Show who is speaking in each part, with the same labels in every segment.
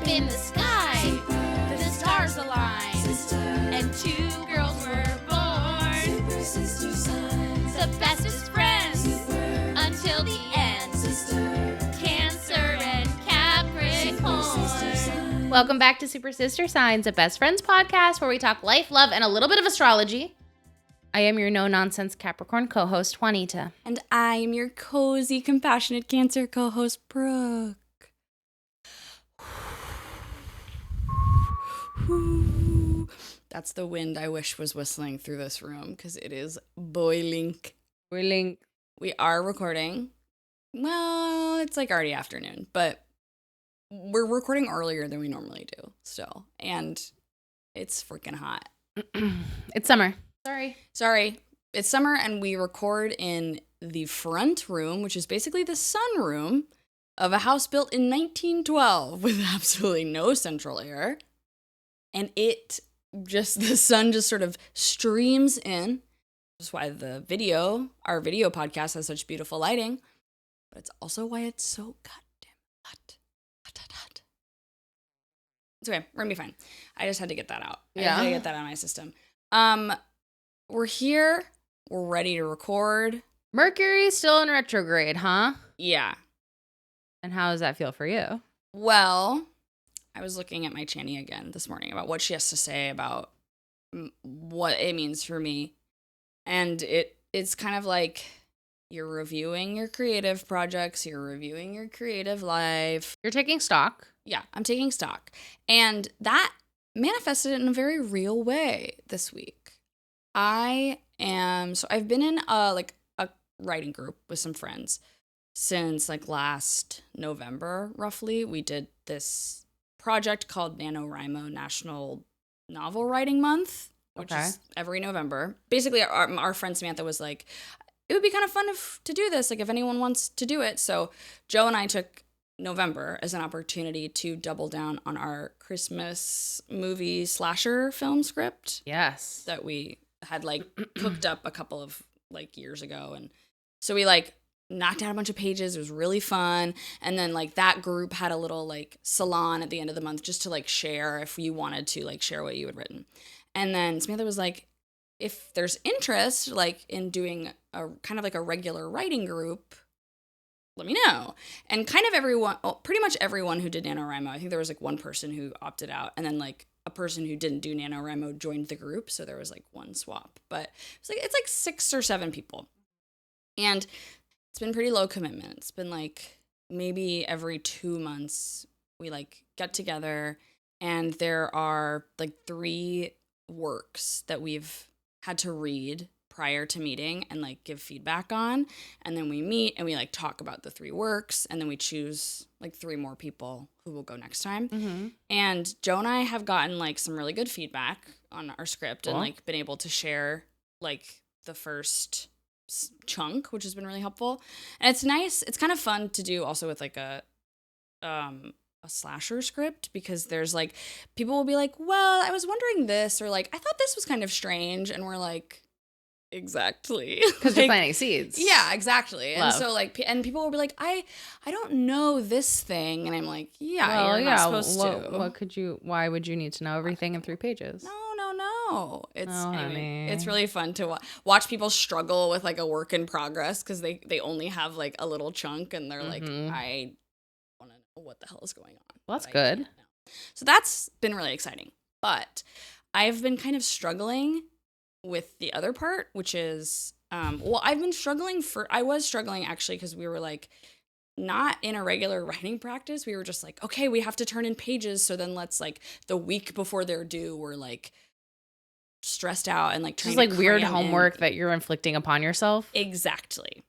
Speaker 1: up in the sky, the stars aligned, and two girls were born. The bestest friends until the end. Cancer and Capricorn. Welcome back to Super Sister Signs, a best friends podcast where we talk life, love, and a little bit of astrology. I am your no-nonsense Capricorn co-host, Juanita.
Speaker 2: And I am your cozy, compassionate Cancer co-host, Brooke. That's the wind I wish was whistling through this room because it is boiling.
Speaker 1: Boiling.
Speaker 2: We are recording. Well, it's like already afternoon, but we're recording earlier than we normally do still. And it's freaking hot.
Speaker 1: It's summer.
Speaker 2: Sorry. It's summer and we record in the front room, which is basically the sunroom of a house built in 1912 with absolutely no central air. And the sun just sort of streams in. That's why our video podcast has such beautiful lighting. But it's also why it's so goddamn hot. Hot. It's okay. We're going to be fine. I just had to get that out. I had to get that out of my system. We're here. We're ready to record.
Speaker 1: Mercury's still in retrograde, huh?
Speaker 2: Yeah.
Speaker 1: And how does that feel for you?
Speaker 2: Well, I was looking at my Channy again this morning about what she has to say about what it means for me. And it's kind of like you're reviewing your creative projects, you're reviewing your creative life.
Speaker 1: You're taking stock.
Speaker 2: Yeah, I'm taking stock. And that manifested in a very real way this week. I've been in a writing group with some friends since last November, roughly. We did this project called NaNoWriMo National Novel Writing Month, which is every November. Basically, our friend Samantha was like, it would be kind of fun to do this, if anyone wants to do it. So Joe and I took November as an opportunity to double down on our Christmas movie slasher film script.
Speaker 1: Yes.
Speaker 2: That we had cooked up a couple of years ago. And so we knocked out a bunch of pages. It was really fun. And then that group had a little salon at the end of the month just to share if you wanted to share what you had written. And then Samantha was like, if there's interest in doing a kind of a regular writing group, let me know. And kind of pretty much everyone who did NaNoWriMo, I think there was one person who opted out, and then a person who didn't do NaNoWriMo joined the group, so there was one swap. But it's 6 or 7 people. And it's been pretty low commitment. It's been maybe every 2 months we get together, and there are 3 works that we've had to read prior to meeting and give feedback on, and then we meet and we talk about the 3 works, and then we choose 3 more people who will go next time.
Speaker 1: Mm-hmm.
Speaker 2: And Joe and I have gotten some really good feedback on our script.
Speaker 1: Cool.
Speaker 2: And been able to share the first chunk, which has been really helpful. And it's nice. It's kind of fun to do also with a slasher script, because there's people will be well, I was wondering this, or I thought this was kind of strange, and we're exactly,
Speaker 1: because you're planting seeds.
Speaker 2: Yeah, exactly.
Speaker 1: Love.
Speaker 2: And so and people will be I don't know this thing, and I'm you're
Speaker 1: well,
Speaker 2: not supposed to.
Speaker 1: Why would you need to know everything in 3 pages?
Speaker 2: No. Anyway,
Speaker 1: honey.
Speaker 2: it's really fun to watch people struggle with a work in progress, because they only have a little chunk, and they're I want to know what the hell is going on.
Speaker 1: Well, that's good.
Speaker 2: So that's been really exciting. But I've been kind of struggling with the other part, which is, I was struggling actually, because we were not in a regular writing practice. We were just okay, we have to turn in pages. So then let's the week before they're due, we're stressed out and trying
Speaker 1: just
Speaker 2: to
Speaker 1: weird homework that you're inflicting upon yourself.
Speaker 2: Exactly.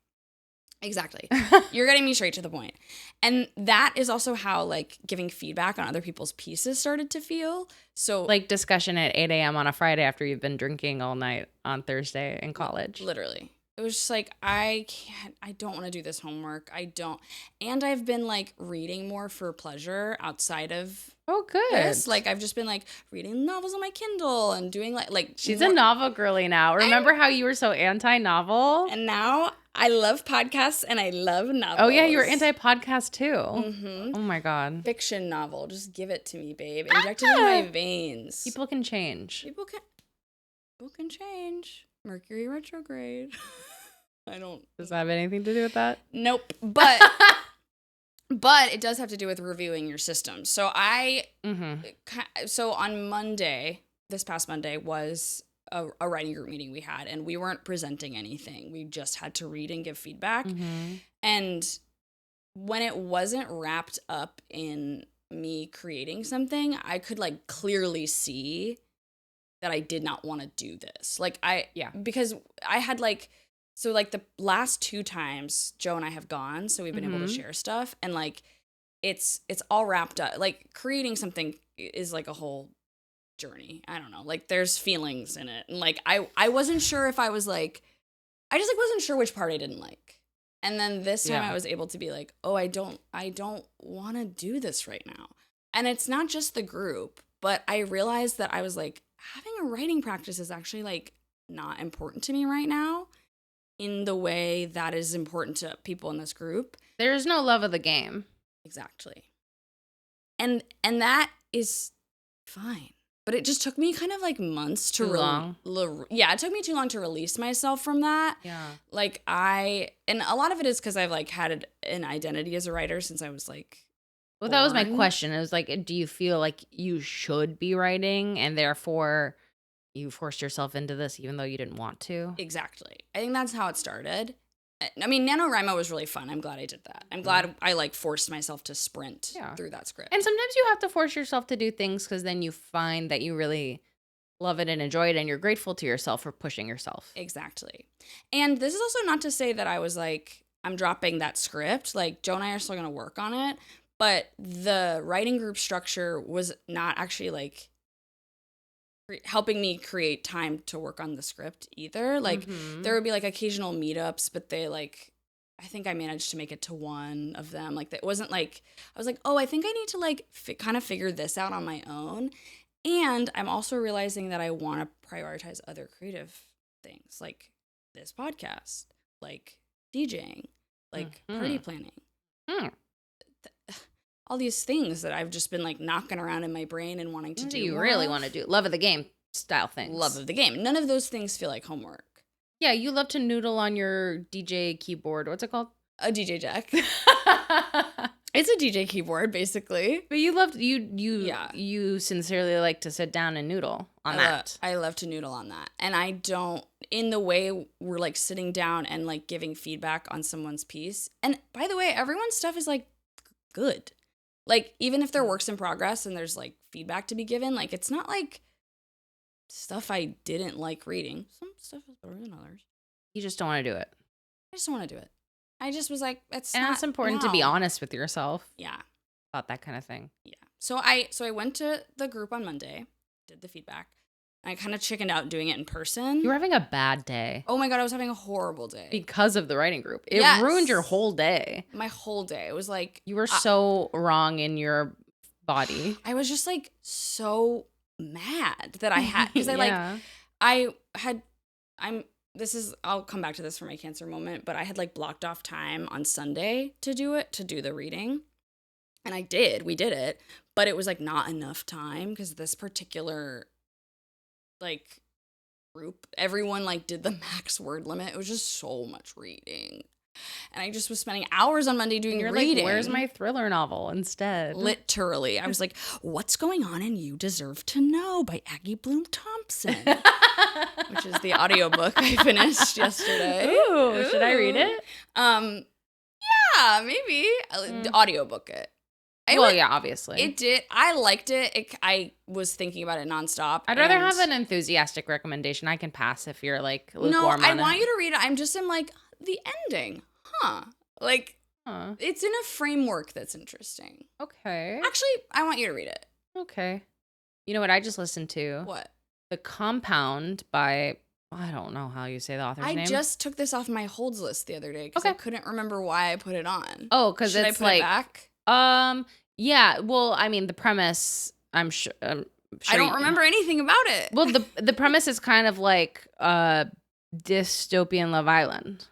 Speaker 2: You're getting me straight to the point. And that is also how giving feedback on other people's pieces started to feel. So
Speaker 1: discussion at 8 a.m. on a Friday after you've been drinking all night on Thursday in college.
Speaker 2: Literally. It was just I don't want to do this homework. And I've been reading more for pleasure outside of
Speaker 1: good.
Speaker 2: this. I've just been reading novels on my Kindle and doing
Speaker 1: she's a novel girly now. Remember how you were so anti-novel?
Speaker 2: And now I love podcasts and I love novels.
Speaker 3: Oh, yeah, you're anti-podcast too.
Speaker 2: Mm-hmm.
Speaker 3: Oh, my God.
Speaker 2: Fiction novel. Just give it to me, babe. Inject it in my veins.
Speaker 3: People can change.
Speaker 2: People can change. Mercury retrograde. I don't.
Speaker 3: Does that have anything to do with that?
Speaker 2: Nope. But it does have to do with reviewing your system. So so on Monday, this past Monday was a writing group meeting we had, and we weren't presenting anything. We just had to read and give feedback.
Speaker 3: Mm-hmm.
Speaker 2: And when it wasn't wrapped up in me creating something, I could like clearly see that I did not want to do this. Because I had like, so like the last 2 times Joe and I have gone, so we've been able to share stuff, and like it's all wrapped up. Like creating something is like a whole journey. I don't know. Like there's feelings in it. And like I wasn't sure if I was like, I just like wasn't sure which part I didn't like. And then this time I was able to be like, oh, I don't want to do this right now. And it's not just the group, but I realized that I was like, having a writing practice is actually like not important to me right now in the way that is important to people in this group.
Speaker 3: There's no love of the game.
Speaker 2: Exactly. And that is fine. But it just took me kind of like months to it took me too long to release myself from that.
Speaker 3: Yeah.
Speaker 2: Like and a lot of it is because I've like had an identity as a writer since I was like
Speaker 3: Well, that was my question. It was like, do you feel like you should be writing and therefore you forced yourself into this even though you didn't want to?
Speaker 2: Exactly. I think that's how it started. I mean, NaNoWriMo was really fun. I'm glad I did that. I'm glad I like forced myself to sprint through that script.
Speaker 3: And sometimes you have to force yourself to do things because then you find that you really love it and enjoy it and you're grateful to yourself for pushing yourself.
Speaker 2: Exactly. And this is also not to say that I was like, I'm dropping that script. Like Joe and I are still going to work on it. But the writing group structure was not actually like helping me create time to work on the script either. Like there would be like occasional meetups, but they like, I think I managed to make it to one of them. Like it wasn't like, I was like, oh, I think I need to like kind of figure this out on my own. And I'm also realizing that I want to prioritize other creative things like this podcast, like DJing, like party planning. All these things that I've just been like knocking around in my brain and wanting to do.
Speaker 3: You really want to do love of the game style things.
Speaker 2: Love of the game. None of those things feel like homework.
Speaker 3: Yeah, you love to noodle on your DJ keyboard. What's it called?
Speaker 2: A DJ deck. It's a DJ keyboard, basically.
Speaker 3: But you sincerely like to sit down and noodle on that.
Speaker 2: I love to noodle on that. And I don't, in the way we're like sitting down and like giving feedback on someone's piece. And by the way, everyone's stuff is like good. Like, even if they're works in progress and there's, like, feedback to be given, like, it's not, like, stuff I didn't like reading. Some stuff is better than others.
Speaker 3: You just don't want to do it.
Speaker 2: I just don't want to do it. I just was like, it's
Speaker 3: important to be honest with yourself.
Speaker 2: Yeah.
Speaker 3: About that kind of thing.
Speaker 2: Yeah. So I went to the group on Monday, did the feedback. I kind of chickened out doing it in person.
Speaker 3: You were having a bad day.
Speaker 2: Oh my God, I was having a horrible day.
Speaker 3: Because of the writing group. It ruined your whole day.
Speaker 2: My whole day. It was like...
Speaker 3: You were so wrong in your body.
Speaker 2: I was just like so mad that I had... Because I'll come back to this for my Cancer moment, but I had like blocked off time on Sunday to do the reading. And we did it, but it was like not enough time because this particular... like group, everyone like did the max word limit. It was just so much reading, and I just was spending hours on Monday doing reading.
Speaker 3: Like, where's my thriller novel instead?
Speaker 2: Literally, I was like, "What's going on in You Deserve to Know" by Aggie Bloom Thompson, which is the audiobook I finished yesterday.
Speaker 3: Ooh, should I read it?
Speaker 2: Yeah, maybe audiobook it.
Speaker 3: Obviously.
Speaker 2: It did. I liked it. I was thinking about it nonstop.
Speaker 3: I'd rather have an enthusiastic recommendation. I can pass if you're like lukewarm.
Speaker 2: No, I want you to read it. I'm just in like the ending. It's in a framework that's interesting.
Speaker 3: Okay.
Speaker 2: Actually, I want you to read it.
Speaker 3: Okay. You know what I just listened to?
Speaker 2: What?
Speaker 3: The Compound by, I don't know how you say the author's name.
Speaker 2: I just took this off my holds list the other day because I couldn't remember why I put it on.
Speaker 3: Oh, because it's
Speaker 2: Should I put
Speaker 3: like...
Speaker 2: it back?
Speaker 3: Yeah, well, I mean, the premise, I'm sure
Speaker 2: I don't remember anything about it.
Speaker 3: Well, the premise is kind of like dystopian Love Island.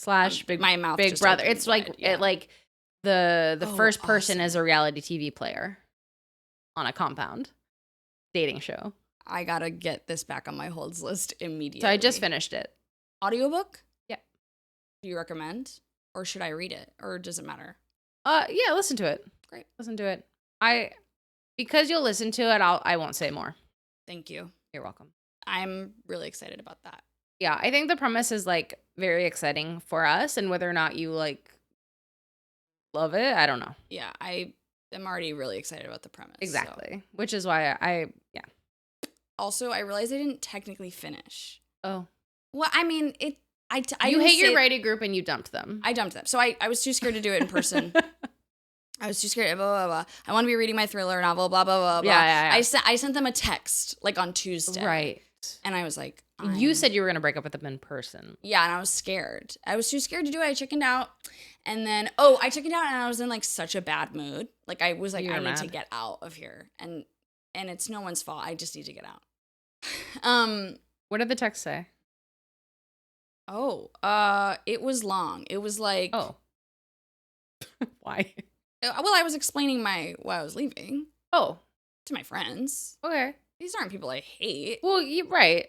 Speaker 3: slash Big
Speaker 2: my mouth
Speaker 3: Big
Speaker 2: just
Speaker 3: Brother.
Speaker 2: opened
Speaker 3: It's like
Speaker 2: wide, yeah.
Speaker 3: it like the
Speaker 2: Oh,
Speaker 3: first person
Speaker 2: awesome.
Speaker 3: is a reality TV player on a compound dating show.
Speaker 2: I gotta get this back on my holds list immediately.
Speaker 3: So I just finished it.
Speaker 2: Audiobook?
Speaker 3: Yeah.
Speaker 2: Do you recommend? Or should I read it? Or does it matter?
Speaker 3: Yeah, listen to it.
Speaker 2: Great.
Speaker 3: Listen to it. Because you'll listen to it, I won't say more.
Speaker 2: Thank you.
Speaker 3: You're welcome.
Speaker 2: I'm really excited about that.
Speaker 3: Yeah, I think the premise is like very exciting for us, and whether or not you like love it, I don't know.
Speaker 2: Yeah, I am already really excited about the premise.
Speaker 3: Exactly. Which is why yeah.
Speaker 2: Also, I realized I didn't technically finish.
Speaker 3: Oh.
Speaker 2: Well, I mean, I
Speaker 3: You
Speaker 2: didn't
Speaker 3: hate your
Speaker 2: say-
Speaker 3: writing group and you dumped them.
Speaker 2: I dumped them. So I was too scared to do it in person. I was too scared. Blah, blah, blah. I want to be reading my thriller novel, blah, blah, blah, blah.
Speaker 3: Yeah.
Speaker 2: I sent them a text, like, on Tuesday.
Speaker 3: Right.
Speaker 2: And I was like...
Speaker 3: You said you were going to break up with them in person.
Speaker 2: Yeah, and I was scared. I was too scared to do it. I chickened out. And then, I chickened out and I was in, like, such a bad mood. Like, I was like, I need to get out of here. And it's no one's fault. I just need to get out.
Speaker 3: What did the text say?
Speaker 2: It was long. It was like...
Speaker 3: Oh. Why?
Speaker 2: Well, I was explaining why I was leaving.
Speaker 3: Oh.
Speaker 2: To my friends.
Speaker 3: Okay.
Speaker 2: These aren't people I hate.
Speaker 3: Well, you're right.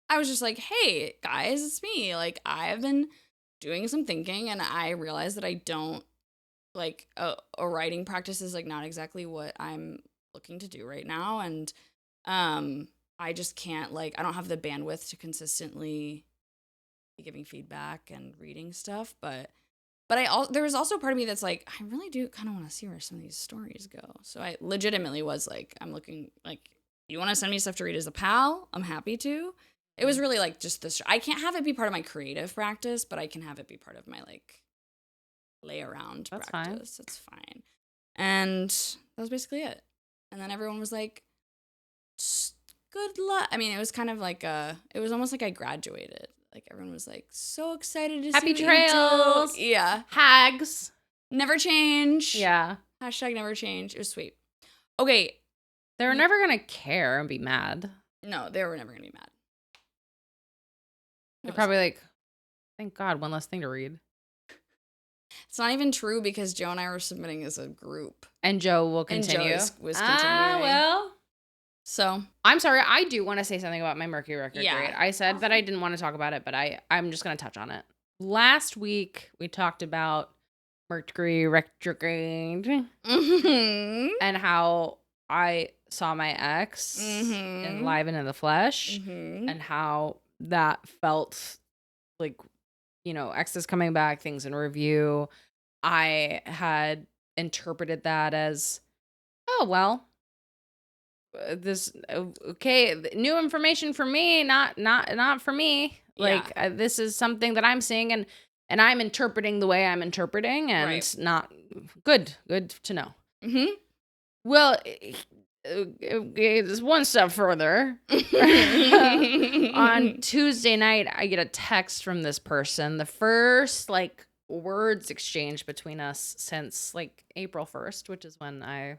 Speaker 2: I was just like, hey, guys, it's me. Like, I've been doing some thinking and I realized that I don't, like, a writing practice is, like, not exactly what I'm looking to do right now. And I just can't, like, I don't have the bandwidth to consistently be giving feedback and reading stuff. But there was also part of me that's like, I really do kind of want to see where some of these stories go. So I legitimately was like, I'm looking, like, you want to send me stuff to read as a pal? I'm happy to. It was really like just this. I can't have it be part of my creative practice, but I can have it be part of my, like, lay around practice. That's fine. And that was basically it. And then everyone was like, good luck. I mean, it was kind of like it was almost like I graduated. Like, everyone was like, so excited to
Speaker 3: Happy
Speaker 2: see
Speaker 3: trails.
Speaker 2: Yeah.
Speaker 3: Hags.
Speaker 2: Never change.
Speaker 3: Yeah.
Speaker 2: Hashtag never change. It was sweet. Okay.
Speaker 3: They were never going to care and be mad.
Speaker 2: No, they were never going to be mad.
Speaker 3: They're probably like, thank God, one less thing to read.
Speaker 2: It's not even true because Joe and I were submitting as a group.
Speaker 3: And Joe will continue.
Speaker 2: And Joe was continuing.
Speaker 3: Well.
Speaker 2: So.
Speaker 3: I'm sorry. I do want to say something about my Mercury retrograde.
Speaker 2: Yeah.
Speaker 3: I said that I didn't want to talk about it, but I'm just going to touch on it. Last week, we talked about Mercury retrograde and how I saw my ex in live and in the flesh and how that felt like, you know, exes coming back, things in review. I had interpreted that as, oh, well, this, okay, new information for me, not for me. Like, this is something that I'm seeing and I'm interpreting the way I'm interpreting and not good to know. Well, it's one step further. On Tuesday night, I get a text from this person. The first, like, words exchange between us since, like, April 1st, which is when I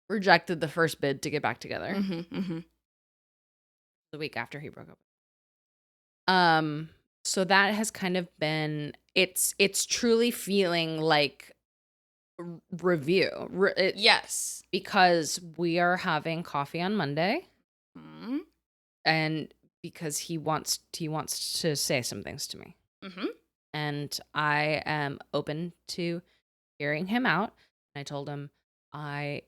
Speaker 3: rejected the first bid to get back together. The week after he broke up. So that has kind of been, it's truly feeling like review.
Speaker 2: Yes.
Speaker 3: Because we are having coffee on Monday. And because he wants to say some things to me. And I am open to hearing him out. I told him I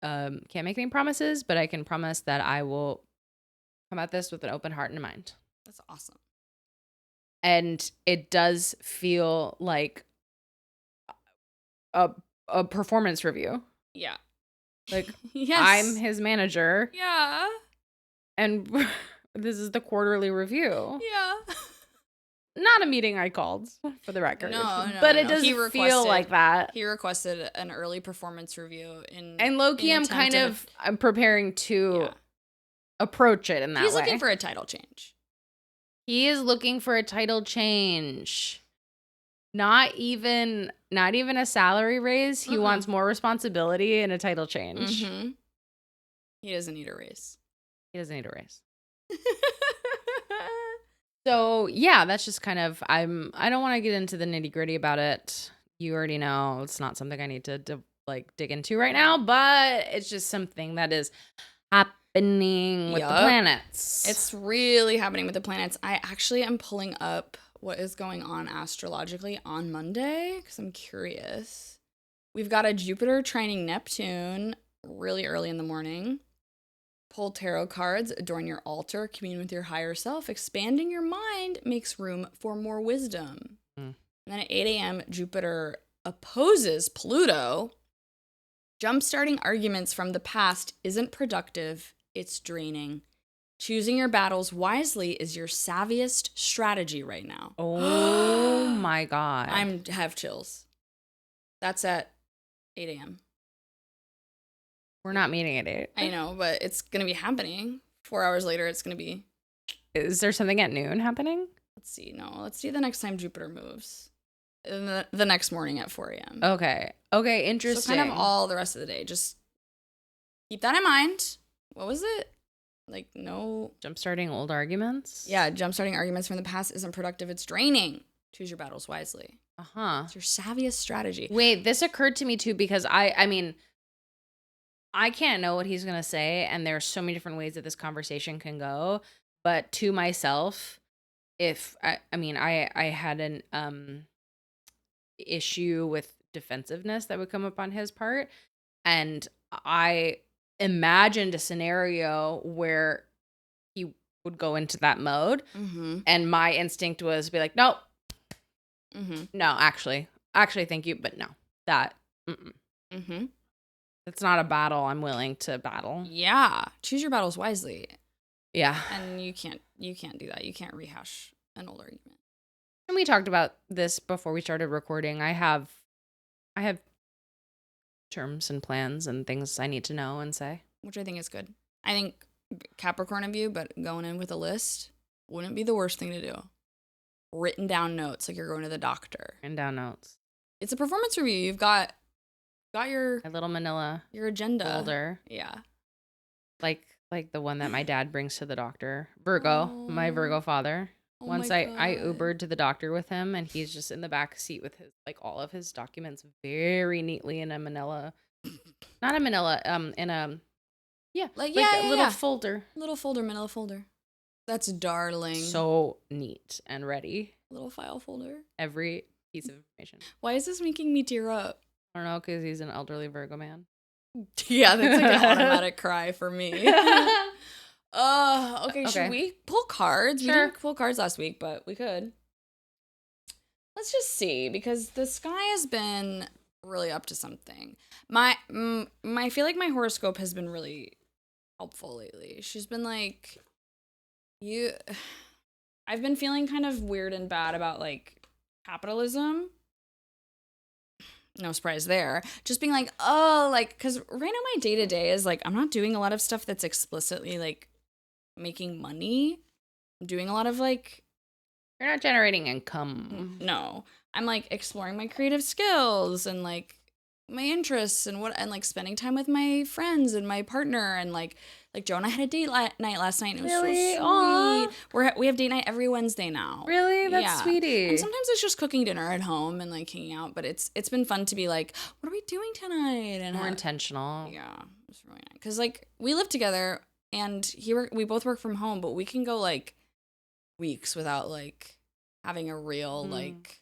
Speaker 3: can't make any promises, but I can promise that I will come at this with an open heart and mind.
Speaker 2: That's awesome.
Speaker 3: And it does feel like a performance review.
Speaker 2: Yeah.
Speaker 3: Like,
Speaker 2: yes.
Speaker 3: I'm his manager.
Speaker 2: Yeah.
Speaker 3: And this is the quarterly review.
Speaker 2: Yeah.
Speaker 3: Not a meeting I called, for the record.
Speaker 2: No,
Speaker 3: but it doesn't feel like that.
Speaker 2: He requested an early performance review
Speaker 3: and low-key, I'm preparing to approach it in that way.
Speaker 2: He's looking for a title change.
Speaker 3: He is looking for a title change. Not even a salary raise. He wants more responsibility and a title change.
Speaker 2: He doesn't need a raise.
Speaker 3: He doesn't need a raise. So yeah, that's just kind of I don't want to get into the nitty-gritty about it. You already know it's not something I need to like dig into right now, but it's just something that is happening with the
Speaker 2: Yup.
Speaker 3: planets.
Speaker 2: It's really happening with the planets. I actually am pulling up what is going on astrologically on Monday because I'm curious. We've got a Jupiter trining Neptune really early in the morning. Pull tarot cards, adorn your altar, commune with your higher self. Expanding your mind makes room for more wisdom.
Speaker 3: Mm.
Speaker 2: And then at 8 a.m., Jupiter opposes Pluto. Jumpstarting arguments from the past isn't productive, it's draining. Choosing your battles wisely is your savviest strategy right now.
Speaker 3: Oh my God.
Speaker 2: I have chills. That's at 8 a.m.
Speaker 3: We're not meeting at 8.
Speaker 2: I know, but it's going to be happening. 4 hours later, it's going to be.
Speaker 3: Is there something at noon happening?
Speaker 2: Let's see. No, let's see the next time Jupiter moves. The next morning at 4 a.m.
Speaker 3: Okay. Okay, interesting.
Speaker 2: So kind of all the rest of the day. Just keep that in mind. What was it? Like, no.
Speaker 3: Jumpstarting old arguments?
Speaker 2: Yeah, jumpstarting arguments from the past isn't productive. It's draining. Choose your battles wisely.
Speaker 3: Uh-huh.
Speaker 2: It's your savviest strategy.
Speaker 3: Wait, this occurred to me too because I mean, I can't know what he's going to say, and there are so many different ways that this conversation can go. But to myself, if I had an issue with defensiveness that would come up on his part, and I imagined a scenario where he would go into that mode, and my instinct was to be like, no, no, actually, thank you, but no, that. It's not a battle I'm willing to battle.
Speaker 2: Yeah. Choose your battles wisely.
Speaker 3: Yeah.
Speaker 2: And you can't do that. You can't rehash an old argument.
Speaker 3: And we talked about this before we started recording. I have terms and plans and things I need to know and say.
Speaker 2: Which I think is good. I think Capricorn of you, but going in with a list wouldn't be the worst thing to do. Written down notes like you're going to the doctor.
Speaker 3: Written down notes.
Speaker 2: It's a performance review. You've got your
Speaker 3: My little manila
Speaker 2: your agenda
Speaker 3: folder.
Speaker 2: Yeah.
Speaker 3: Like the one that my dad brings to the doctor. Virgo, my Virgo father.
Speaker 2: Oh
Speaker 3: Once
Speaker 2: my
Speaker 3: I
Speaker 2: God.
Speaker 3: Ubered to the doctor with him, and he's just in the back seat with his all of his documents very neatly in a manila. Not a manila, in a a little folder.
Speaker 2: Little folder, manila folder. That's darling.
Speaker 3: So neat and ready.
Speaker 2: Little file folder.
Speaker 3: Every piece of information.
Speaker 2: Why is this making me tear up?
Speaker 3: I don't know, because he's an elderly Virgo man.
Speaker 2: Yeah, that's like an automatic cry for me. Okay, should we pull cards?
Speaker 3: Sure.
Speaker 2: We didn't pull cards last week, but we could. Let's just see, because the sky has been really up to something. I feel like my horoscope has been really helpful lately. She's been like, I've been feeling kind of weird and bad about like capitalism. No surprise there. Just being like, oh, like, because right now my day-to-day is like, I'm not doing a lot of stuff that's explicitly like making money. I'm doing a lot of like,
Speaker 3: You're not generating income.
Speaker 2: no, I'm like exploring my creative skills and like my interests and like spending time with my friends and my partner and like Joe and I had a date night last night and it was
Speaker 3: Really?
Speaker 2: so sweet. We have date night every Wednesday now.
Speaker 3: Really? That's sweetie.
Speaker 2: And sometimes it's just cooking dinner at home and like hanging out, but it's been fun to be like, what are we doing tonight? And
Speaker 3: More intentional.
Speaker 2: Yeah, it's really nice because like we live together and we both work from home, but we can go like weeks without like having a real like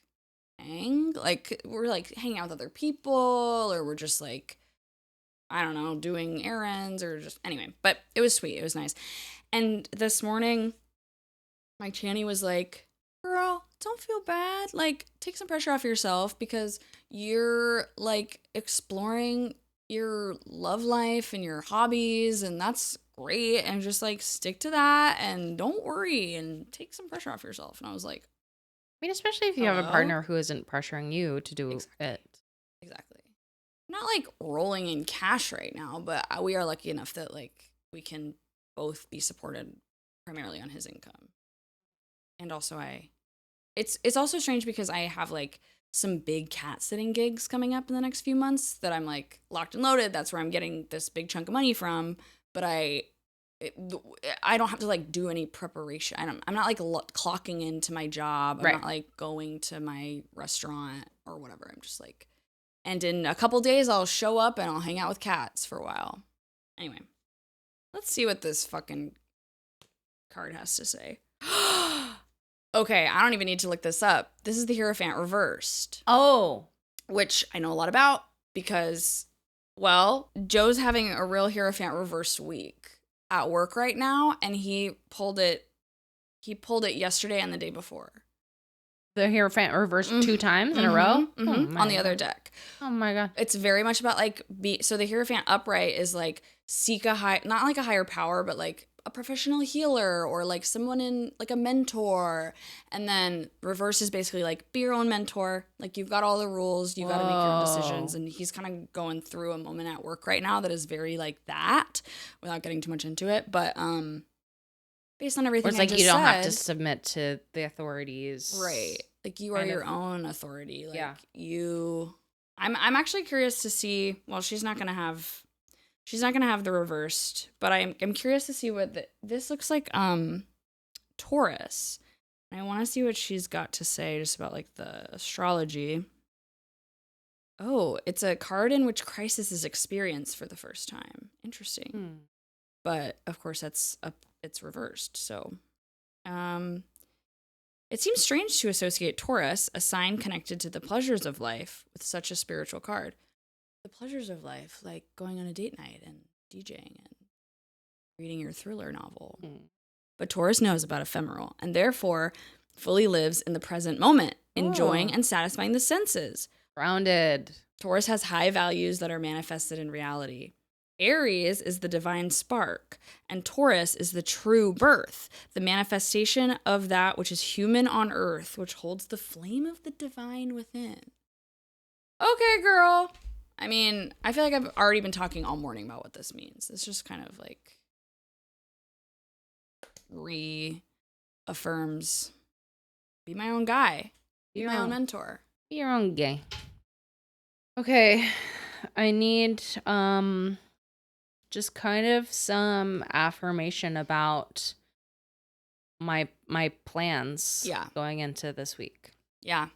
Speaker 2: hang. Like we're like hanging out with other people, or we're just like, I don't know, doing errands or just anyway. But it was sweet. It was nice. And this morning, my Channy was like, girl, don't feel bad. Like, take some pressure off yourself because you're like exploring your love life and your hobbies, and that's great. And just like stick to that and don't worry and take some pressure off yourself. And I was like,
Speaker 3: I mean, especially if you have a partner who isn't pressuring you to do it.
Speaker 2: Exactly. Not like rolling in cash right now, but we are lucky enough that like we can both be supported primarily on his income. And also it's also strange because I have like some big cat sitting gigs coming up in the next few months that I'm like locked and loaded. That's where I'm getting this big chunk of money from. But I I don't have to like do any preparation. I'm not like clocking into my job. I'm
Speaker 3: Right.
Speaker 2: not like going to my restaurant or whatever. I'm just like, and in a couple days I'll show up and I'll hang out with cats for a while. Anyway, let's see what this fucking card has to say. Okay, I don't even need to look this up. This is the Hierophant reversed.
Speaker 3: Oh.
Speaker 2: Which I know a lot about because, well, Joe's having a real Hierophant reversed week at work right now, and he pulled it yesterday and the day before.
Speaker 3: The Hierophant reversed 2 times in a row?
Speaker 2: Mm-hmm.
Speaker 3: Oh,
Speaker 2: on the other deck.
Speaker 3: Oh my God.
Speaker 2: It's very much about like, so the Hierophant upright is like seek a high, not like a higher power, but like a professional healer or like someone in like a mentor. And then reverse is basically like be your own mentor. Like you've got all the rules, you got to make your own decisions. And he's kind of going through a moment at work right now that is very like that, without getting too much into it. But based on everything
Speaker 3: It's
Speaker 2: I
Speaker 3: like
Speaker 2: just
Speaker 3: you don't have
Speaker 2: said-
Speaker 3: to submit to the authorities.
Speaker 2: Right. Like you are your own authority. Like
Speaker 3: Yeah.
Speaker 2: I'm actually curious to see, well, she's not going to have the reversed, but I'm curious to see what this looks like Taurus. And I want to see what she's got to say just about like the astrology. Oh, it's a card in which crisis is experienced for the first time. Interesting. But of course it's reversed. So, it seems strange to associate Taurus, a sign connected to the pleasures of life, with such a spiritual card. The pleasures of life, like going on a date night and DJing and reading your thriller novel. But Taurus knows about ephemeral and therefore fully lives in the present moment, enjoying and satisfying the senses.
Speaker 3: Grounded.
Speaker 2: Taurus has high values that are manifested in reality. Aries is the divine spark, and Taurus is the true birth, the manifestation of that which is human on earth, which holds the flame of the divine within. Okay, girl. I mean, I feel like I've already been talking all morning about what this means. It's just kind of like reaffirms, be my own guy, be my own mentor.
Speaker 3: Be your own gay. Okay, I need just kind of some affirmation about my plans going into this week.
Speaker 2: Yeah.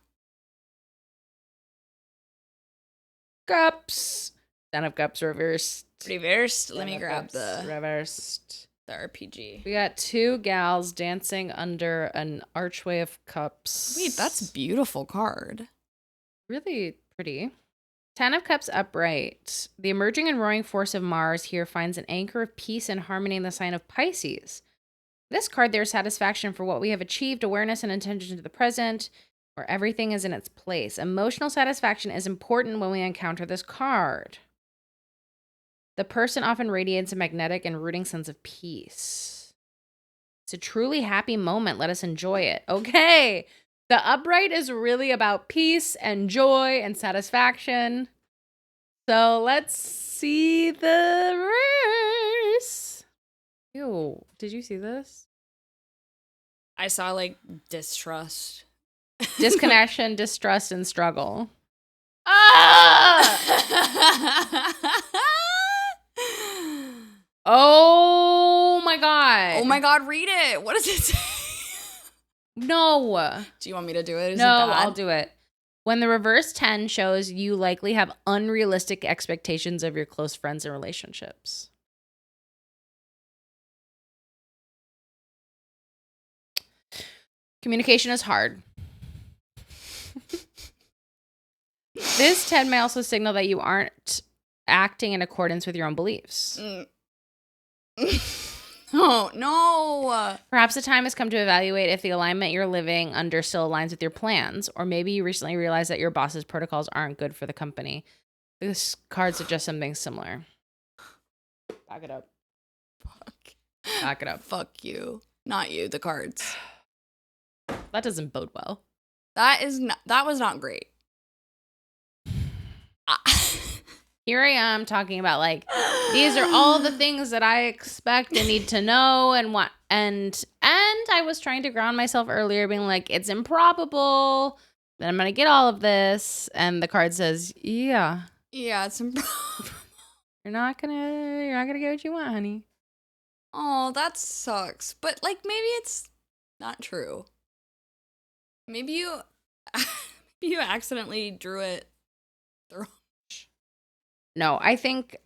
Speaker 3: Cups. 10 of Cups reversed.
Speaker 2: Reversed. Let me grab the
Speaker 3: reversed.
Speaker 2: The RPG.
Speaker 3: We got 2 gals dancing under an archway of cups.
Speaker 2: Wait, that's a beautiful card.
Speaker 3: Really pretty. 10 of Cups upright. The emerging and roaring force of Mars here finds an anchor of peace and harmony in the sign of Pisces. This card, there's satisfaction for what we have achieved, awareness and attention to the present, where everything is in its place. Emotional satisfaction is important when we encounter this card. The person often radiates a magnetic and rooting sense of peace. It's a truly happy moment. Let us enjoy it. Okay. The upright is really about peace and joy and satisfaction. So let's see the reverse. Ew, did you see this?
Speaker 2: I saw like distrust.
Speaker 3: Disconnection, distrust, and struggle. Oh my God.
Speaker 2: Oh my God, read it. What does it say?
Speaker 3: No.
Speaker 2: Do you want me to do it? Is
Speaker 3: no,
Speaker 2: it bad?
Speaker 3: I'll do it. When the reverse 10 shows, you likely have unrealistic expectations of your close friends and relationships. Communication is hard. This 10 may also signal that you aren't acting in accordance with your own beliefs.
Speaker 2: Oh, no.
Speaker 3: Perhaps the time has come to evaluate if the alignment you're living under still aligns with your plans, or maybe you recently realized that your boss's protocols aren't good for the company. This card suggests something similar. Back it up. Back it up.
Speaker 2: Fuck you. Not you, the cards.
Speaker 3: That doesn't bode well.
Speaker 2: That was not great.
Speaker 3: Here I am talking about like these are all the things that I expect and need to know and what and I was trying to ground myself earlier being like it's improbable that I'm going to get all of this and the card says, "Yeah.
Speaker 2: Yeah, it's improbable.
Speaker 3: You're not going to get what you want, honey."
Speaker 2: Oh, that sucks. But like maybe it's not true. Maybe you you accidentally drew it the wrong.
Speaker 3: No, I think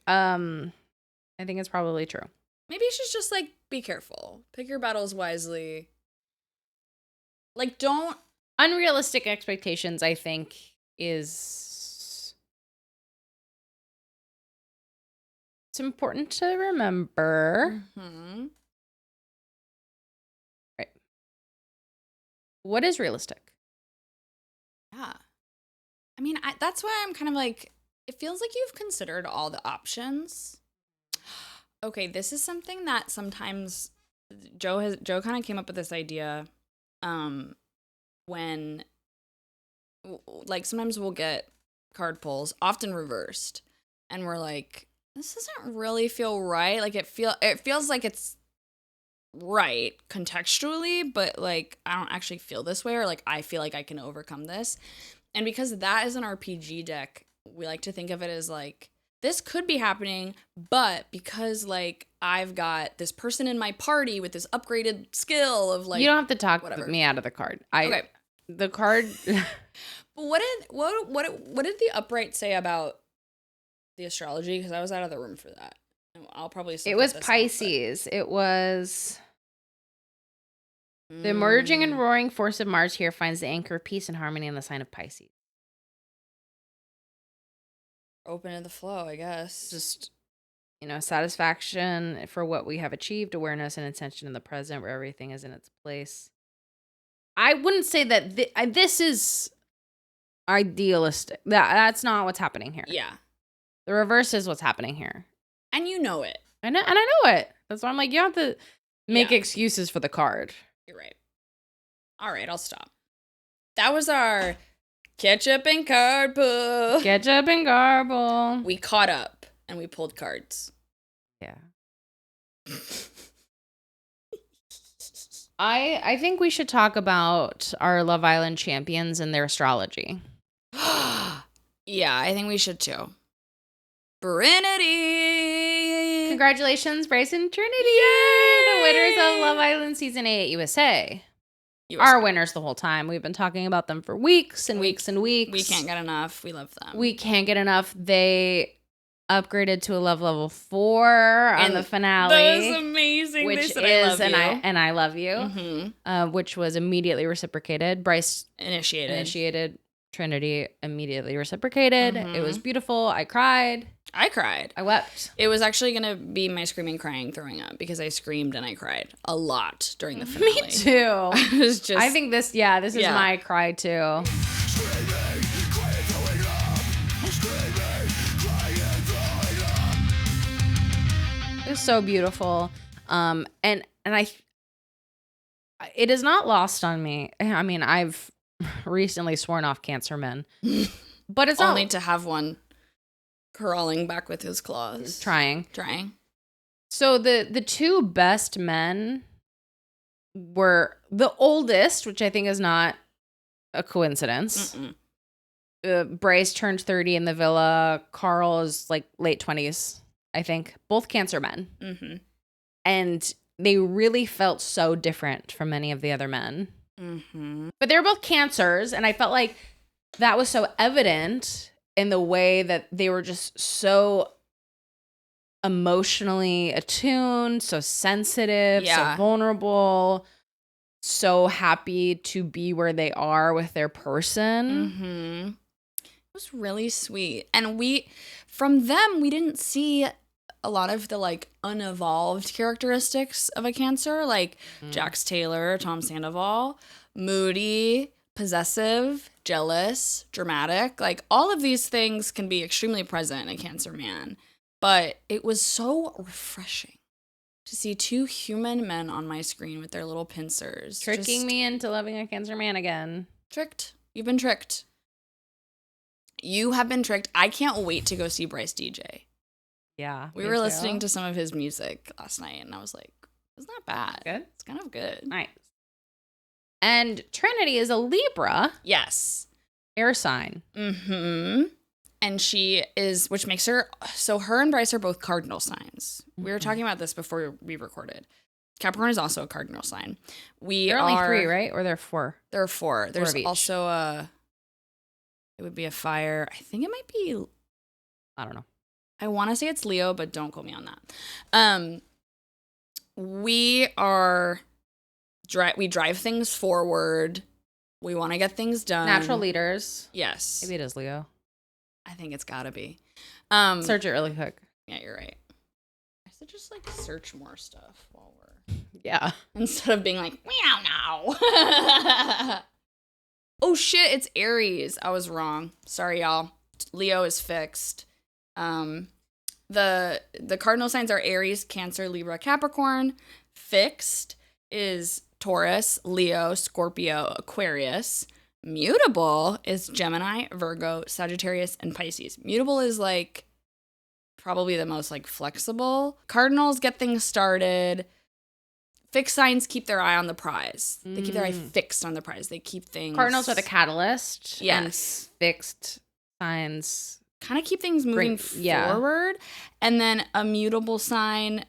Speaker 3: it's probably true.
Speaker 2: Maybe you should just like be careful. Pick your battles wisely. Like don't
Speaker 3: Unrealistic expectations, I think, is it's important to remember.
Speaker 2: Mhm.
Speaker 3: Right. What is realistic?
Speaker 2: Yeah. I mean, that's why I'm kind of like, it feels like you've considered all the options. Okay, this is something that sometimes Joe kind of came up with this idea when like sometimes we'll get card pulls, often reversed, and we're like, this doesn't really feel right. Like it feels like it's right contextually, but like I don't actually feel this way, or like I feel like I can overcome this. And because that is an RPG deck, we like to think of it as like, this could be happening, but because like I've got this person in my party with this upgraded skill of like,
Speaker 3: you don't have to talk
Speaker 2: whatever.
Speaker 3: me out of the card.
Speaker 2: Okay.
Speaker 3: The card.
Speaker 2: But what did the upright say about the astrology? Because I was out of the room for that. I'll probably.
Speaker 3: It was Pisces. It was the emerging and roaring force of Mars here finds the anchor of peace and harmony in the sign of Pisces.
Speaker 2: Open to the flow, I guess.
Speaker 3: Just, satisfaction for what we have achieved, awareness and intention in the present where everything is in its place. I wouldn't say that this is idealistic. That's not what's happening here.
Speaker 2: Yeah.
Speaker 3: The reverse is what's happening here.
Speaker 2: And you know it.
Speaker 3: I know it. That's why I'm like, you have to make excuses for the card.
Speaker 2: You're right. All right, I'll stop. That was our ketchup and card pull.
Speaker 3: Ketchup and garble.
Speaker 2: We caught up and we pulled cards.
Speaker 3: Yeah. I think we should talk about our Love Island champions and their astrology.
Speaker 2: Yeah, I think we should too. Brinity!
Speaker 3: Congratulations, Bryce and Trinity!
Speaker 2: Yay!
Speaker 3: The winners of Love Island Season 8 USA. Our winners the whole time. We've been talking about them for weeks and weeks and weeks.
Speaker 2: We can't get enough. We love them.
Speaker 3: We can't get enough. They upgraded to a level 4 on the finale.
Speaker 2: That was amazing.
Speaker 3: Which
Speaker 2: they said,
Speaker 3: is
Speaker 2: I love you.
Speaker 3: I love you. Which was immediately reciprocated. Bryce initiated. Trinity immediately reciprocated. It was beautiful. I cried. I wept.
Speaker 2: It was actually going to be my screaming, crying, throwing up because I screamed and I cried a lot during the finale.
Speaker 3: Me too.
Speaker 2: I
Speaker 3: think this is my cry too. It was so beautiful. And it is not lost on me. I mean, I've recently sworn off Cancer men, but it's
Speaker 2: only to have one crawling back with his claws.
Speaker 3: Trying.
Speaker 2: So
Speaker 3: the two best men were the oldest, which I think is not a coincidence. Bryce turned 30 in the villa. Carl is like late 20s, I think. Both Cancer men. And they really felt so different from many of the other men. But they're both Cancers, and I felt like that was so evident in the way that they were just so emotionally attuned, so sensitive, so vulnerable, so happy to be where they are with their person.
Speaker 2: It was really sweet. And from them, we didn't see a lot of the like unevolved characteristics of a Cancer, like Jax Taylor, Tom Sandoval, moody, possessive, jealous, dramatic. Like all of these things can be extremely present in a Cancer man. But it was so refreshing to see two human men on my screen with their little pincers.
Speaker 3: Tricking me into loving a Cancer man again.
Speaker 2: Tricked. You've been tricked. You have been tricked. I can't wait to go see Bryce DJ.
Speaker 3: Yeah.
Speaker 2: We were listening to some of his music last night, and I was like, it's not bad.
Speaker 3: Good?
Speaker 2: It's kind of good.
Speaker 3: Nice. And Trinity is a Libra.
Speaker 2: Yes.
Speaker 3: Air sign.
Speaker 2: And she is, which makes her, so her and Bryce are both cardinal signs. We were talking about this before we recorded. Capricorn is also a cardinal sign.
Speaker 3: There are only 3, right? Or there are 4?
Speaker 2: There are 4. There's
Speaker 3: of each.
Speaker 2: also it would be a fire. I think it might be,
Speaker 3: I don't know.
Speaker 2: I want to say it's Leo, but don't quote me on that. We drive things forward. We want to get things done.
Speaker 3: Natural leaders.
Speaker 2: Yes.
Speaker 3: Maybe it is Leo.
Speaker 2: I think it's gotta be.
Speaker 3: Search it really quick.
Speaker 2: Yeah, you're right. I should just like search more stuff while we're
Speaker 3: Yeah.
Speaker 2: instead of being like meow now. Oh shit, it's Aries. I was wrong. Sorry, y'all. Leo is fixed. The cardinal signs are Aries, Cancer, Libra, Capricorn. Fixed is Taurus, Leo, Scorpio, Aquarius. Mutable is Gemini, Virgo, Sagittarius, and Pisces. Mutable is like probably the most like flexible. Cardinals get things started. Fixed signs keep their eye on the prize. They keep their eye fixed on the prize. They keep things.
Speaker 3: Cardinals are the catalyst.
Speaker 2: Yes.
Speaker 3: And fixed signs
Speaker 2: kind of keep things moving forward. And then a mutable sign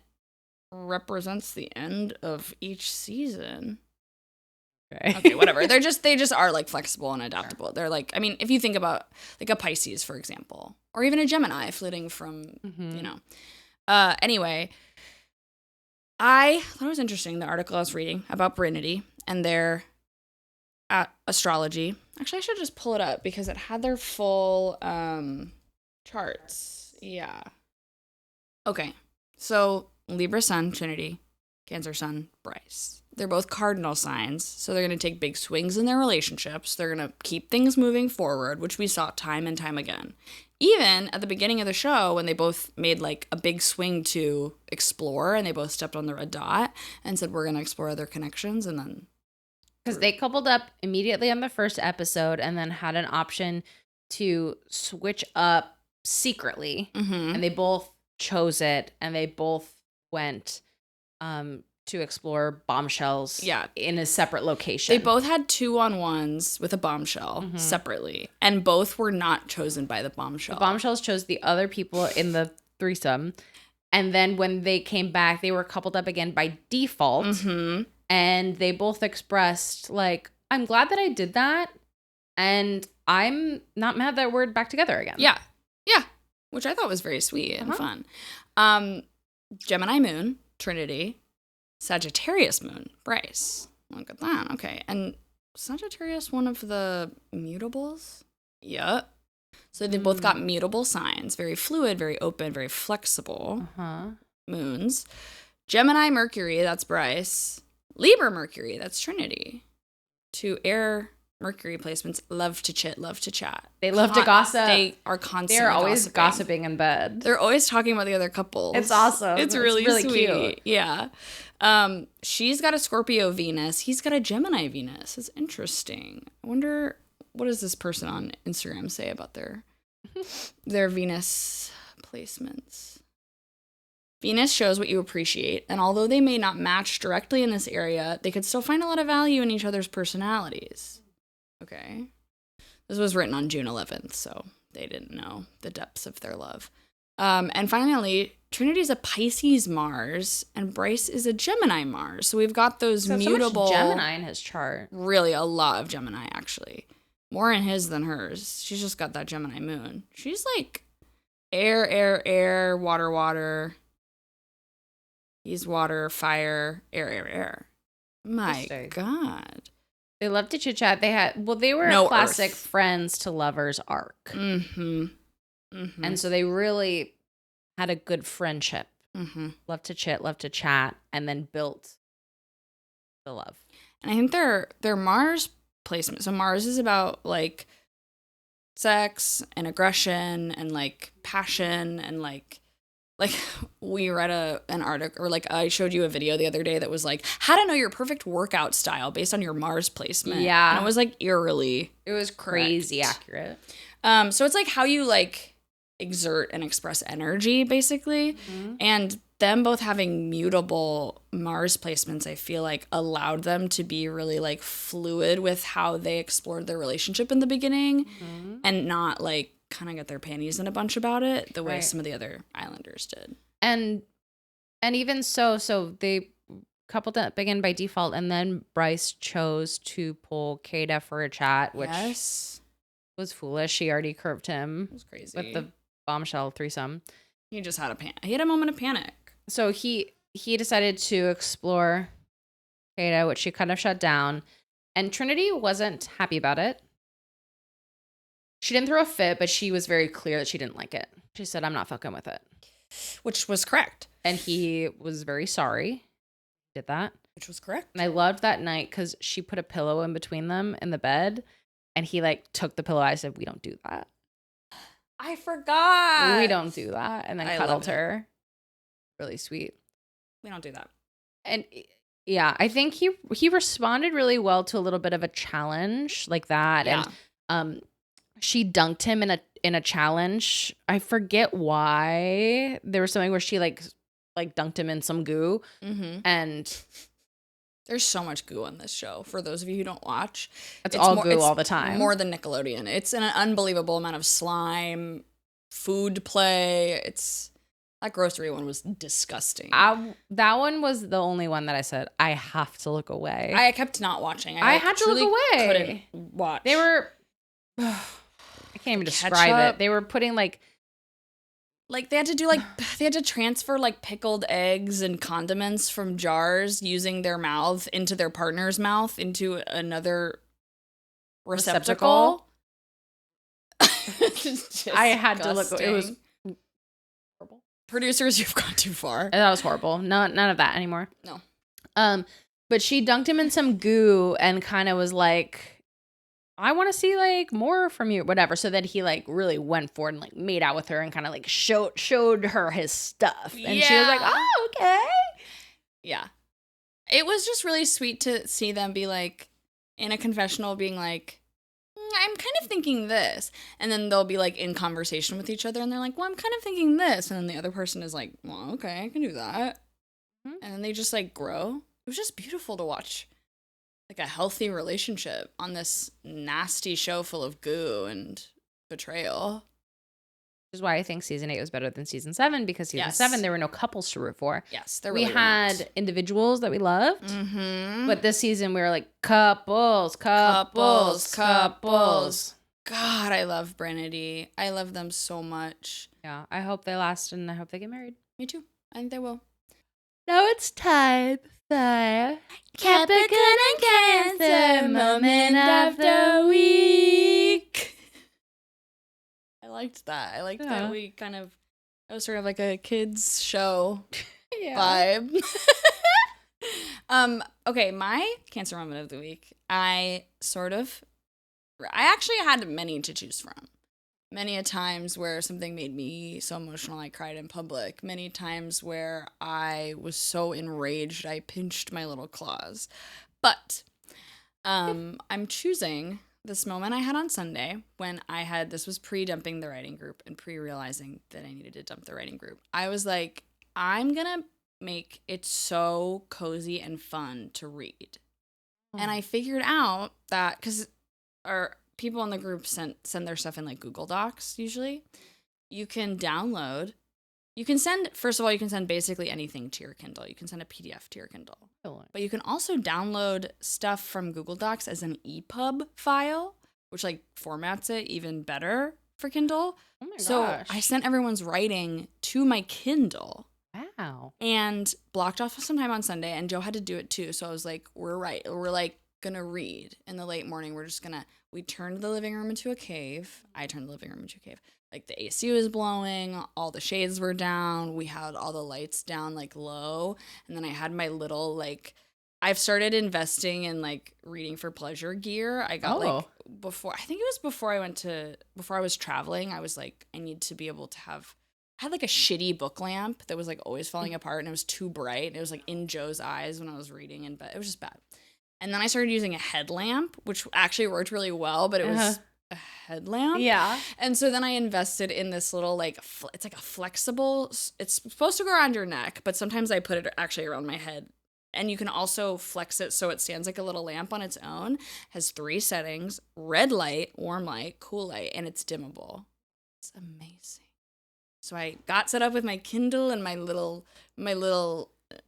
Speaker 2: represents the end of each season. Okay, whatever. They just are like flexible and adaptable. Sure. They're like, I mean, if you think about like a Pisces, for example, or even a Gemini flitting from, you know. Anyway, I thought it was interesting, the article I was reading about Brinity and their astrology. Actually, I should just pull it up because it had their full charts. Yeah. Okay. So Libra Sun, Trinity, Cancer Sun, Bryce. They're both cardinal signs, so they're going to take big swings in their relationships. They're going to keep things moving forward, which we saw time and time again. Even at the beginning of the show, when they both made like a big swing to explore, and they both stepped on the red dot and said, we're going to explore other connections, and then...
Speaker 3: Because they coupled up immediately on the first episode and then had an option to switch up secretly, and they both chose it, and they both went... to explore bombshells in a separate location.
Speaker 2: They both had 2-on-1s with a bombshell separately, and both were not chosen by the bombshell.
Speaker 3: The bombshells chose the other people in the threesome, and then when they came back, they were coupled up again by default, and they both expressed, like, I'm glad that I did that, and I'm not mad that we're back together again.
Speaker 2: Yeah, which I thought was very sweet and fun. Gemini Moon, Trinity, Sagittarius Moon, Bryce. Look at that. Okay. And Sagittarius, one of the mutables? Yep. So they both got mutable signs. Very fluid, very open, very flexible moons. Gemini Mercury, that's Bryce. Libra Mercury, that's Trinity. 2 air Mercury placements love to chit, love to chat.
Speaker 3: They love to gossip.
Speaker 2: They are constantly
Speaker 3: They're always gossiping in bed.
Speaker 2: They're always talking about the other couples.
Speaker 3: It's awesome.
Speaker 2: It's really sweet.
Speaker 3: Cute.
Speaker 2: Yeah. She's got a Scorpio Venus. He's got a Gemini Venus. It's interesting. I wonder, what does this person on Instagram say about their Venus placements? Venus shows what you appreciate, and although they may not match directly in this area, they could still find a lot of value in each other's personalities. Okay. This was written on June 11th, so they didn't know the depths of their love. And finally, Trinity's a Pisces Mars, and Bryce is a Gemini Mars. So we've got those mutable...
Speaker 3: So much Gemini in his chart.
Speaker 2: Really, a lot of Gemini, actually. More in his than hers. She's just got that Gemini moon. She's like air, water. He's water, fire, air. My God.
Speaker 3: They love to chit chat. They were a classic friends to lovers arc. And so they really had a good friendship. Love to chit, love to chat, and then built the love.
Speaker 2: And I think their Mars placement. So Mars is about like sex and aggression and like passion and like we read an article, or like I showed you a video the other day that was like how to know your perfect workout style based on your Mars placement.
Speaker 3: Yeah.
Speaker 2: And it was like eerily.
Speaker 3: It was crazy accurate.
Speaker 2: So it's like how you like exert and express energy basically. And them both having mutable Mars placements, I feel like allowed them to be really like fluid with how they explored their relationship in the beginning and not like kind of got their panties in a bunch about it the way
Speaker 3: Right.
Speaker 2: some of the other islanders did.
Speaker 3: And even so they coupled up again by default, and then Bryce chose to pull Kata for a chat, which
Speaker 2: Yes.
Speaker 3: was foolish. She already curved him
Speaker 2: It was crazy.
Speaker 3: with the bombshell threesome.
Speaker 2: He just had he had a moment of panic.
Speaker 3: So he decided to explore Kata, which she kind of shut down. And Trinity wasn't happy about it. She didn't throw a fit, but she was very clear that she didn't like it. She said, I'm not fucking with it.
Speaker 2: Which was correct.
Speaker 3: And he was very sorry. Did that.
Speaker 2: Which was correct.
Speaker 3: And I loved that night because she put a pillow in between them in the bed. And he like took the pillow. I said, we don't do that.
Speaker 2: I forgot.
Speaker 3: We don't do that. And then
Speaker 2: I
Speaker 3: cuddled
Speaker 2: loved it.
Speaker 3: her. Really sweet.
Speaker 2: We don't do that.
Speaker 3: And yeah, I think he responded really well to a little bit of a challenge like that.
Speaker 2: Yeah.
Speaker 3: And she dunked him in a challenge. I forget why. There was something where she like dunked him in some goo.
Speaker 2: Mm-hmm.
Speaker 3: And
Speaker 2: there's so much goo on this show. For those of you who don't watch,
Speaker 3: it's all goo all the time.
Speaker 2: More than Nickelodeon. It's an unbelievable amount of slime, food play. That grocery one was disgusting.
Speaker 3: That one was the only one that I said, I have to look away.
Speaker 2: I kept not watching.
Speaker 3: I had to look away.
Speaker 2: Couldn't watch.
Speaker 3: They were, I can't even describe
Speaker 2: Ketchup.
Speaker 3: it. They were putting like
Speaker 2: they had to transfer like pickled eggs and condiments from jars using their mouth into their partner's mouth into another receptacle.
Speaker 3: I had to look. It was
Speaker 2: horrible. Producers, you've gone too far.
Speaker 3: That was horrible. None of that anymore.
Speaker 2: No.
Speaker 3: But she dunked him in some goo and kind of was like, I want to see like more from you, whatever. So then he like really went for it and like made out with her and kind of like showed her his stuff. And she was like, oh, okay.
Speaker 2: Yeah. It was just really sweet to see them be like in a confessional being like, I'm kind of thinking this. And then they'll be like in conversation with each other and they're like, well, I'm kind of thinking this. And then the other person is like, well, okay, I can do that.
Speaker 3: Mm-hmm.
Speaker 2: And then they just like grow. It was just beautiful to watch. Like a healthy relationship on this nasty show full of goo and betrayal.
Speaker 3: Which is why I think season 8 was better than season 7, because season 7 there were no couples to root for.
Speaker 2: Yes, there really
Speaker 3: we had
Speaker 2: not.
Speaker 3: Individuals that we loved,
Speaker 2: Mm-hmm.
Speaker 3: but this season we were like couples.
Speaker 2: God, I love Brinity. I love them so much.
Speaker 3: Yeah, I hope they last and I hope they get married.
Speaker 2: Me too. I think they will.
Speaker 3: Now it's time for
Speaker 1: Capricorn and Cancer moment of the week.
Speaker 2: I liked that. I liked
Speaker 3: Yeah.
Speaker 2: that we kind of, it was sort of like a kids show
Speaker 3: Yeah.
Speaker 2: vibe. Okay, my Cancer moment of the week. I actually had many to choose from. Many a times where something made me so emotional I cried in public. Many times where I was so enraged I pinched my little claws. But I'm choosing this moment I had on Sunday when this was pre-dumping the writing group and pre-realizing that I needed to dump the writing group. I was like, I'm going to make it so cozy and fun to read. And I figured out that because our people in the group send their stuff in like Google Docs usually. You can download. You can send, first of all, you can send basically anything to your Kindle. You can send a PDF to your Kindle. But you can also download stuff from Google Docs as an EPUB file, which like formats it even better for Kindle.
Speaker 3: Oh my
Speaker 2: So
Speaker 3: gosh.
Speaker 2: I sent everyone's writing to my Kindle.
Speaker 3: Wow.
Speaker 2: And blocked off some time on Sunday, and Joe had to do it too. So I was like, we're like gonna read in the late morning. We turned the living room into a cave. I turned the living room into a cave. Like the AC was blowing, all the shades were down. We had all the lights down like low. And then I had my little like, I've started investing in like reading for pleasure gear. I got like before I was traveling, I was like, I need to be able to have, I had like a shitty book lamp that was like always falling apart and it was too bright. It was like in Joe's eyes when I was reading in bed. It was just bad. And then I started using a headlamp, which actually worked really well, but it was a headlamp.
Speaker 3: Yeah.
Speaker 2: And so then I invested in this little like, it's like a flexible, it's supposed to go around your neck, but sometimes I put it actually around my head. And you can also flex it so it stands like a little lamp on its own. Has 3 settings: red light, warm light, cool light, and it's dimmable. It's amazing. So I got set up with my Kindle and my little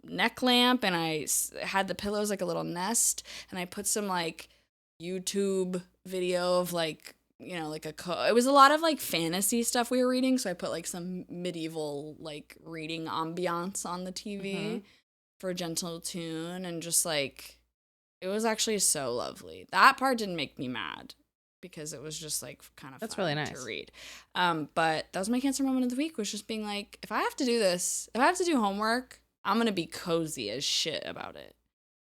Speaker 2: neck lamp, and I had the pillows like a little nest, and I put some like YouTube video of like, you know, like it was a lot of like fantasy stuff we were reading, so I put like some medieval like reading ambiance on the TV for a gentle tune, and just like it was actually so lovely. That part didn't make me mad because it was just like kind of
Speaker 3: That's
Speaker 2: fun
Speaker 3: really nice
Speaker 2: to read. But that was my Cancer moment of the week, was just being like, if I have to do this, if I have to do homework, I'm gonna be cozy as shit about it.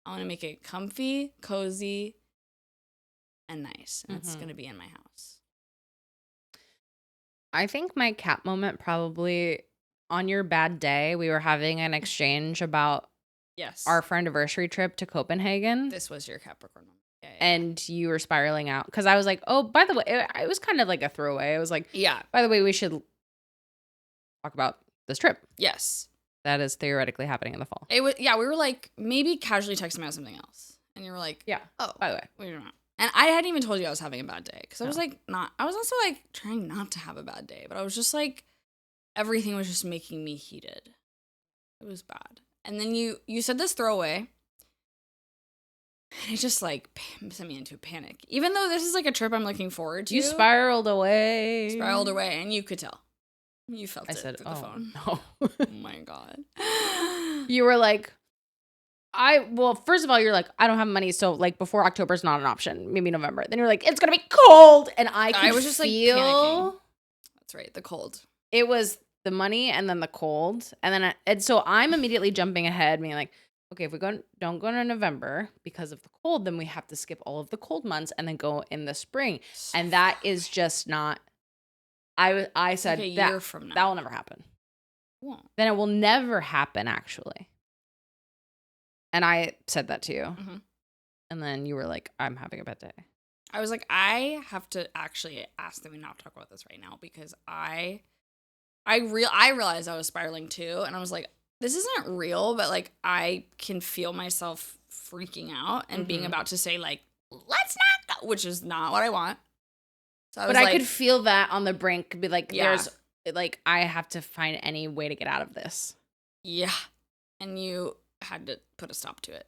Speaker 2: I want to make it comfy, cozy, and nice, and it's gonna be in my house.
Speaker 3: I think my Cap moment probably on your bad day. We were having an exchange about our anniversary trip to Copenhagen.
Speaker 2: This was your Capricorn moment. Yeah.
Speaker 3: And you were spiraling out because I was like, oh, by the way, it was kind of like a throwaway. I was like,
Speaker 2: yeah,
Speaker 3: by the way, we should talk about this trip.
Speaker 2: Yes.
Speaker 3: That is theoretically happening in the fall.
Speaker 2: It was, yeah, we were like maybe casually texting about something else, and you were like,
Speaker 3: yeah,
Speaker 2: oh,
Speaker 3: by the way,
Speaker 2: we don't know. And I hadn't even told you I was having a bad day because I was like, I was also like trying not to have a bad day, but I was just like, everything was just making me heated. It was bad. And then you said this throwaway, and it just like sent me into a panic. Even though this is like a trip I'm looking forward to.
Speaker 3: You spiraled away.
Speaker 2: And you could tell. You felt it
Speaker 3: said,
Speaker 2: through the phone.
Speaker 3: No.
Speaker 2: Oh my God.
Speaker 3: You were like, well, first of all, you're like, I don't have money, so like before October's not an option. Maybe November. Then you're like, it's gonna be cold, and I was just feel
Speaker 2: like panicking. That's right, the cold.
Speaker 3: It was the money and then the cold, and then and so I'm immediately jumping ahead, being like, okay, if we don't go to November because of the cold, then we have to skip all of the cold months and then go in the spring, and that is just not. I said
Speaker 2: like a
Speaker 3: that
Speaker 2: year from now.
Speaker 3: That will never happen.
Speaker 2: Won't.
Speaker 3: Then it will never happen, actually. And I said that to you. And then you were like, I'm having a bad day.
Speaker 2: I was like, I have to actually ask that we not talk about this right now, because I realized I was spiraling too. And I was like, this isn't real, but like I can feel myself freaking out and being about to say like, let's not go, which is not what I want. So I was
Speaker 3: I could feel that on the brink, be like, there's like, I have to find any way to get out of this.
Speaker 2: Yeah. And you had to put a stop to it.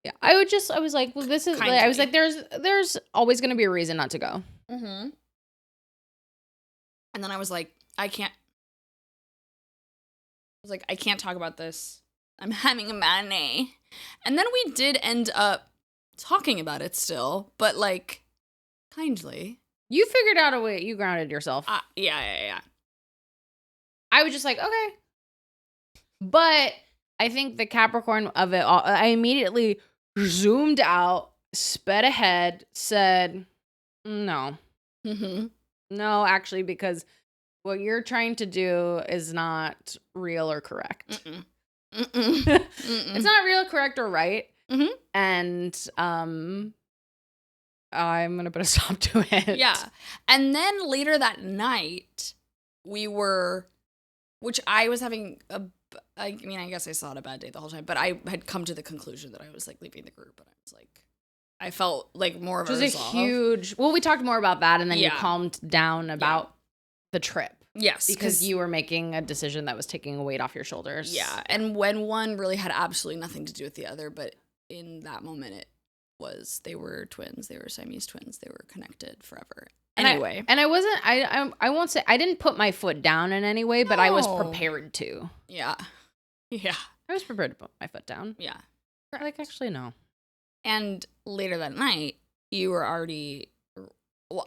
Speaker 3: Yeah. I was like, well, this is, I was like, there's always going to be a reason not to go.
Speaker 2: And then I was like, I can't talk about this. I'm having a matinee. And then we did end up talking about it still, but like kindly.
Speaker 3: You figured out a way. You grounded yourself.
Speaker 2: Yeah.
Speaker 3: I was just like, okay. But I think the Capricorn of it all, I immediately zoomed out, sped ahead, said, no. No, actually, because what you're trying to do is not real or correct. It's not real, correct, or right. And I'm going to put a stop to it.
Speaker 2: Yeah. And then later that night, which I was having I mean, I guess I saw it a bad day the whole time, but I had come to the conclusion that I was like leaving the group, and I was like, I felt like more of a resolve.
Speaker 3: Well, we talked more about that, and then you calmed down about the trip.
Speaker 2: Yes.
Speaker 3: Because you were making a decision that was taking a weight off your shoulders.
Speaker 2: Yeah. And when one really had absolutely nothing to do with the other, but in that moment they were twins. They were Siamese twins. They were connected forever. Anyway.
Speaker 3: I wasn't, I won't say, I didn't put my foot down in any way, but I was prepared to.
Speaker 2: Yeah. Yeah.
Speaker 3: I was prepared to put my foot down.
Speaker 2: Yeah.
Speaker 3: Like, actually, no.
Speaker 2: And later that night, you were already,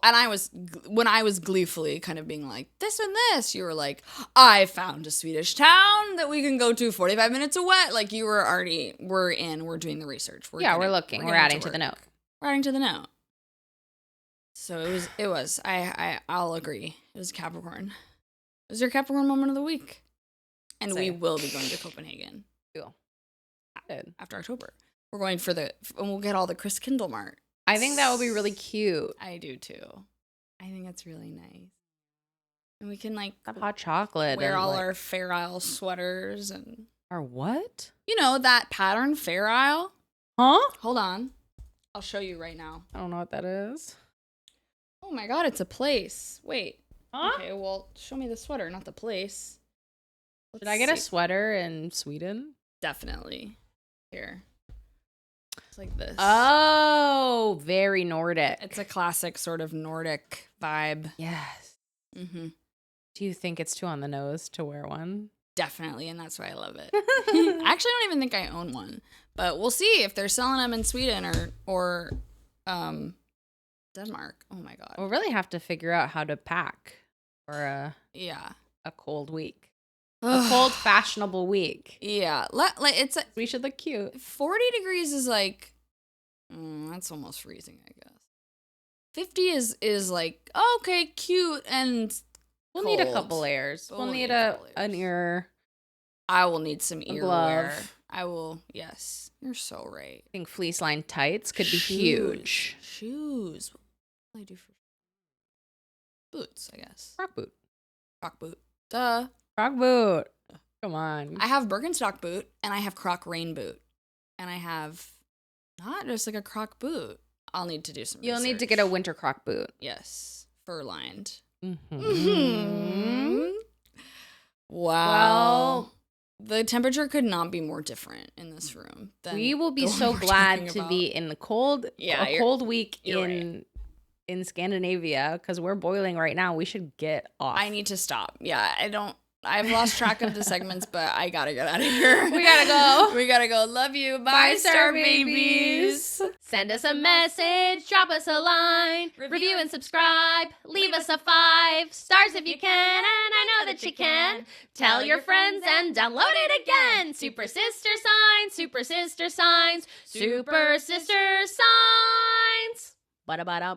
Speaker 2: and when I was gleefully kind of being like, this and this, you were like, I found a Swedish town that we can go to 45 minutes away. Like, you were already, we're doing the research.
Speaker 3: We're looking. We're adding to the note.
Speaker 2: We're adding to the note. So I'll agree. It was Capricorn. It was your Capricorn moment of the week. And we will be going to Copenhagen.
Speaker 3: Cool.
Speaker 2: After October. We're going and we'll get all the Chris Kindle Mart.
Speaker 3: I think that would be really cute.
Speaker 2: I do too. I think it's really nice. And we can like
Speaker 3: the hot chocolate.
Speaker 2: Wear all our Fair Isle sweaters and
Speaker 3: our what?
Speaker 2: You know that pattern Fair Isle?
Speaker 3: Huh?
Speaker 2: Hold on. I'll show you right now.
Speaker 3: I don't know what that is.
Speaker 2: Oh my god, it's a place. Wait.
Speaker 3: Huh?
Speaker 2: Okay, well, show me the sweater, not the place.
Speaker 3: Should I get a sweater in Sweden?
Speaker 2: Definitely. Here. It's like this.
Speaker 3: Oh, very Nordic.
Speaker 2: It's a classic sort of Nordic vibe.
Speaker 3: Yes.
Speaker 2: Mm-hmm.
Speaker 3: Do you think it's too on the nose to wear one?
Speaker 2: Definitely, and that's why I love it. I actually don't even think I own one, but we'll see if they're selling them in Sweden or Denmark. Oh my god.
Speaker 3: We'll really have to figure out how to pack for a cold week. A cold, fashionable week.
Speaker 2: Yeah,
Speaker 3: We should look cute.
Speaker 2: 40 degrees is like, that's almost freezing, I guess. 50 is like, okay, cute and
Speaker 3: We'll
Speaker 2: cold.
Speaker 3: need a couple layers. We'll need an ear.
Speaker 2: I will need some ear
Speaker 3: glove.
Speaker 2: wear. I will, yes. You're so right.
Speaker 3: I think fleece lined tights could be huge.
Speaker 2: Shoes. What will I do for boots, I guess.
Speaker 3: Rock boot.
Speaker 2: Croc boot. Duh.
Speaker 3: Rock boot. Come on.
Speaker 2: I have Birkenstock boot and I have Croc rain boot. And I have not just like a Croc boot. I'll need to do some
Speaker 3: You'll need to
Speaker 2: research.
Speaker 3: get a winter croc boot.
Speaker 2: Yes. Fur lined.
Speaker 3: Mm-hmm.
Speaker 2: Wow. Well, the temperature could not be more different in this room. Than
Speaker 3: We will be
Speaker 2: the one
Speaker 3: so
Speaker 2: we're
Speaker 3: glad
Speaker 2: talking
Speaker 3: to
Speaker 2: about.
Speaker 3: be in the cold.
Speaker 2: Yeah,
Speaker 3: a cold week
Speaker 2: you're
Speaker 3: in Scandinavia because we're boiling right now. We should get off.
Speaker 2: I need to stop. Yeah, I've lost track of the segments, but I gotta get out of here.
Speaker 3: We gotta go.
Speaker 2: We gotta go. Love you. Bye,
Speaker 3: Bye,
Speaker 2: Star
Speaker 3: Star
Speaker 2: Babies.
Speaker 3: Babies.
Speaker 1: Send us a message, drop us a line, review and subscribe, leave us a 5 stars if you can, and I know that you can. Tell your friends and download it again. Super Sister Signs, Super Sister Signs, Super Sister Signs.
Speaker 3: Ba-da-ba-da.